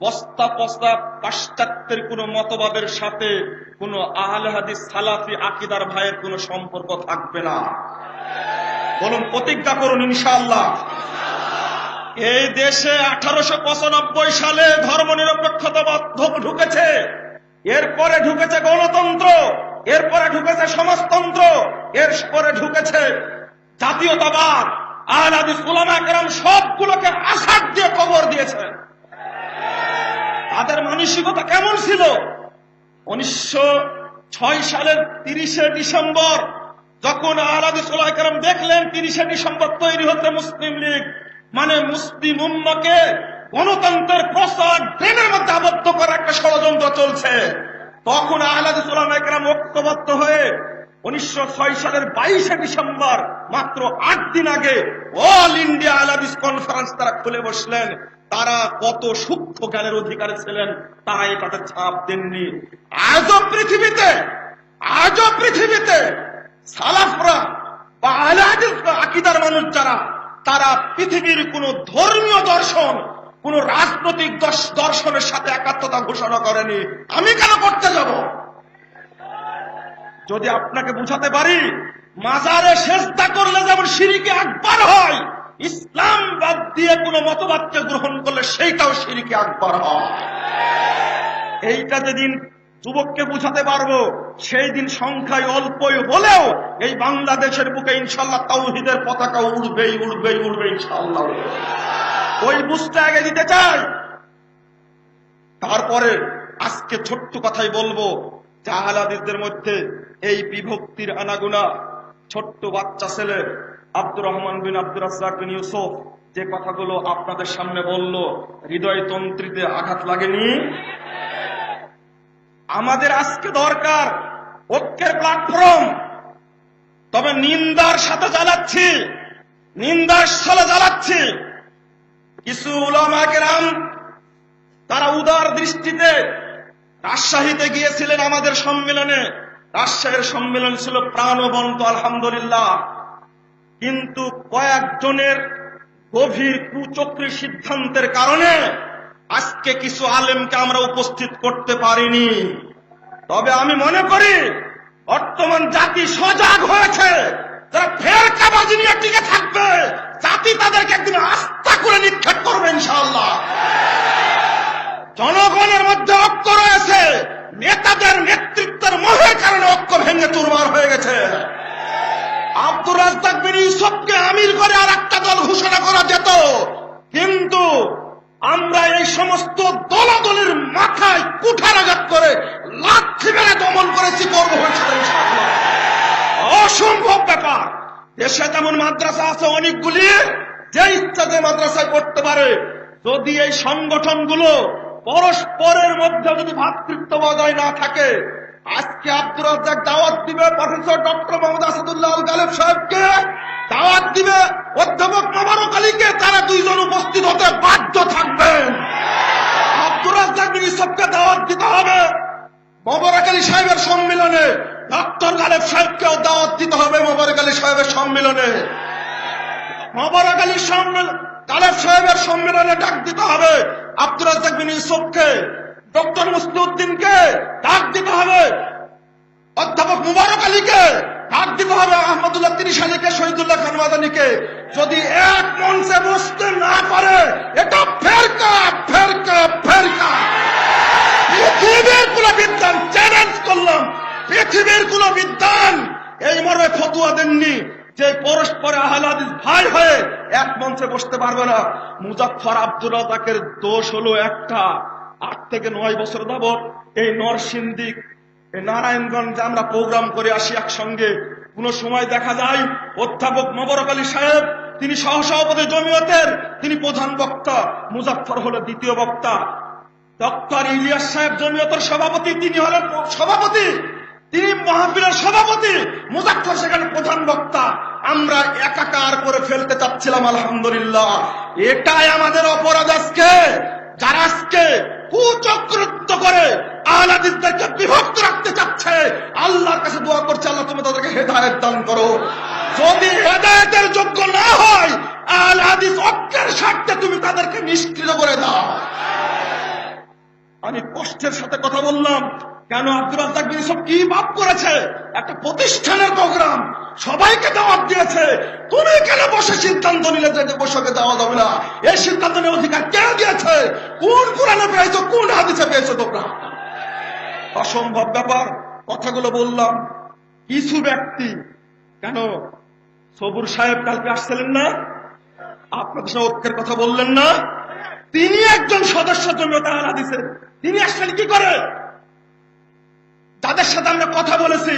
বস্তা পস্তা পাশ্চাত্যের কোন মতবাদের সাথে কোন আহলে হাদিস সালাফি আকীদার ভাইয়ের কোন সম্পর্ক থাকবে না। বলুন, প্রতিজ্ঞা করুন ইনশাআল্লাহ। এই দেশে 1895 সালে ধর্মনিরপেক্ষতাবাদ ঢুকেছে, এরপরে ঢুকেছে গণতন্ত্র, এরপরে ঢুকেছে সমাজতন্ত্র, এরপরে ঢুকেছে জাতীয়তাবাদ। আহলে হাদিস উলামা কেরাম সবগুলোকে আছাড় দিয়ে কবর দিয়েছে। তাদের মানসিকতা কেমন ছিল? 1906 সালের 30শে ডিসেম্বর যখন আহলে হাদিস উলামা কেরাম দেখলেন 30শে ডিসেম্বর তৈরি হচ্ছে মুসলিম লীগ, মানে মুসলিম উম্মাহকে গণতন্ত্রের প্রচার ট্রেনের মধ্যে আবদ্ধ করার একটা ষড়যন্ত্র চলছে, তখন আহলে হাদিস উলামা কেরাম ঐক্যবদ্ধ হয়ে 1906 সালের 22শে ডিসেম্বর মাত্র 8 দিন আগে অল ইন্ডিয়া আহলে হাদিস কনফারেন্স তারা খুলে বসলেন। তারা কত সূক্ষ্ম জ্ঞানের অধিকারী ছিলেন তা এটাতে ছাপ দেননি। আজও পৃথিবীতে সালাফরা বা আহলে হাদিস আকীদার মানুষ যারা, তারা পৃথিবীর কোন ধর্মীয় দর্শন, কোন রাজনৈতিক দর্শনের সাথে একাত্মতা ঘোষণা করেনি। আমি কেন করতে যাব? যদি আপনাকে বুঝাতে পারি মাজারে সেজদা করলে যেমন শিরকে আকবার হয়, ইসলাম বাদ দিয়ে কোন মতবাদকে গ্রহণ করলে সেইটাও শিরকে আকবার হয়। এইটা যেদিন যুবককে বুঝাতে পারবো, সেই দিন সংখ্যায় অল্পই হলেও এই বাংলাদেশের বুকে ইনশাআল্লাহ তাওহীদের পতাকা উড়বেই ইনশাআল্লাহ। ওই বুঝতে আগে দিতে চাই। তারপরে আজকে ছোট্ট কথাই বলবো, আহলে হাদিসদের মধ্যে এই বিভক্তির আনাগোনা। ছোট্ট বাচ্চা ছেলে আব্দুর রহমান বিন আব্দুর রাজ্জাক বিন ইউসুফ যে কথাগুলো আপনাদের সামনে বলল, হৃদয় তন্ত্রীতে আঘাত লাগেনি? আমাদের আজকে দরকার ঐক্যের প্ল্যাটফর্ম, তবে নিন্দার সাথে জ্বালাচ্ছি। কিছু উলামা কেরাম তারা উদার দৃষ্টিতে রাজশাহীতে গিয়েছিলেন আমাদের সম্মেলনে। রাজশাহীর সম্মেলন ছিল প্রাণবন্ত আলহামদুলিল্লাহ, কিন্তু কয়েকজনের গভীর কুচক্রী সিদ্ধান্তের কারণে আজকে কিছু আলেমকে আমরা উপস্থিত করতে পারিনি। তবে আমি মনে করি বর্তমান জাতি সজাগ হয়েছে। যারা ফেরকাবাজি নিয়ে টিকে থাকবে, জাতি তাদেরকে একদিন আস্থা করে নিক্ষেপ করবে ইনশাআল্লাহ। জনগণের মধ্যে ঐক্য রয়েছে, নেতাদের নেতৃত্বের মোহের কারণে ঐক্য ভেঙে চুরমার হয়ে গেছে। আব্দুর রাজ্জাক বিন ইউসুফকে আমির করে আর একটা দল ঘোষণা করা যেত, কিন্তু আমরা এই সমস্ত দলাদলের মাথায় কুঠারাঘাত করে লাথি মেরে দমন করেছি, করব ইনশাআল্লাহ। অসম্ভব ব্যাপার। দেশে যেমন মাদ্রাসা আছে অনেকগুলি, যে ইচ্ছা যে মাদ্রাসায় পড়তে পারে। যদি এই সংগঠনগুলো পরস্পরের মধ্যে যদি ভ্রাতৃত্ব বজায় না থাকে, আজকে আব্দুর রাজ্জাক দাওয়াত দিবে প্রফেসর ডক্টর মোহাম্মদ আসাদুল্লাহ আল গালেব সাহেবকে, দাওয়াত দিবে অধ্যাপক মোবারক আলীকে, তারা দুইজন উপস্থিত হতে বাধ্য থাকবেন। আব্দুর রাজ্জাক বিন ইউসুফকে দাওয়াত দিতে হবে মোবারক আলী সাহেবের সম্মেলনে, ডক্টর গালেব সাহেবকেও দাওয়াত দিতে হবে মোবারক আলী সাহেবের সম্মেলনে। মোবারক আলী গালেব সাহেবের সম্মেলনে ডাক দিতে হবে আব্দুর রাজ্জাক বিন ইউসুফকে, ডক্টর মুসলিউদ্দিনকে ডাক দিতে হবে, অধ্যাপক মুবারক আলীকে ডাক দিতে হবে, আহমদুল্লাহ তিরিশালীকে, শহীদুল্লাহ খান মাদানীকে। যদি এক মঞ্চে বসতে না পারে, এটা ফেরকা। পৃথিবীর কোন বিদ্বান, চ্যালেঞ্জ করলাম, পৃথিবীর কোন বিদ্বান এই মর্মে ফতোয়া দেননি যে পরস্পরে আহলে হাদিস ভাই হয়ে এক মঞ্চে বসতে পারবে না। মুজাফফর আব্দুর রাজ্জাকের দোষ হলো একটা, 8 থেকে 9 বছর যাবত এই নরসিংদী নারায়ণগঞ্জে আমরা প্রোগ্রাম করে আসি একসঙ্গে। কোন সময় দেখা যায় অধ্যাপক মোবারক আলী সাহেব তিনি সহসভাপতি জমিয়তের, তিনি প্রধান বক্তা, মুজাফফর হলো দ্বিতীয় বক্তা। ডক্টর ইলিয়াস সাহেব জমিয়তের সভাপতি, তিনি হলেন সভাপতি, তিনি মাহফিলের সভাপতি, মুজাফফর সেখানে প্রধান বক্তা। আমরা একাকার করে ফেলতে চাচ্ছিলাম, আলহামদুলিল্লাহ। এটাই আমাদের অপরাধ। আজকে যারা আজকে কুচক্রান্ত করে আহলে হাদিসদেরকে বিভক্ত রাখতে চাচ্ছে, আল্লাহর কাছে দোয়া করছে, আল্লাহ তুমি তাদেরকে হেদায়েত দান করো। যদি হেদায়েতের যোগ্য না হয়, আহলে হাদিস ঐক্যের স্বার্থে তুমি তাদেরকে নিষ্ক্রিয় করে দাও। আমি কষ্টের সাথে কথা বললাম, কেন আব্দুর রাজ্জাক বিন ইউসুফ কি পাপ করেছে? একটা প্রতিষ্ঠানের প্রোগ্রাম, সবাইকে দাওয়াত দিয়েছে, তুমি কেন বসে সিদ্ধান্ত নিলে যে বসকে দেওয়া যাবে না? এই সিদ্ধান্ত নেওয়ার অধিকার কে দিয়েছে? কোন কোরআনে পেয়েছো, কোন হাদিসে পেয়েছো তোমরা? অসম্ভব ব্যাপার। কথাগুলো বললাম। কিছু ব্যক্তি, কেন সবুর সাহেব কালকে আসছিলেন না? আপনাদের সঙ্গে ঐক্যের কথা বললেন না? তিনি একজন সদস্য জমিয়ত আহলে হাদিসের, তিনি আসলেন কি করে? যাদের সাথে আমরা কথা বলেছি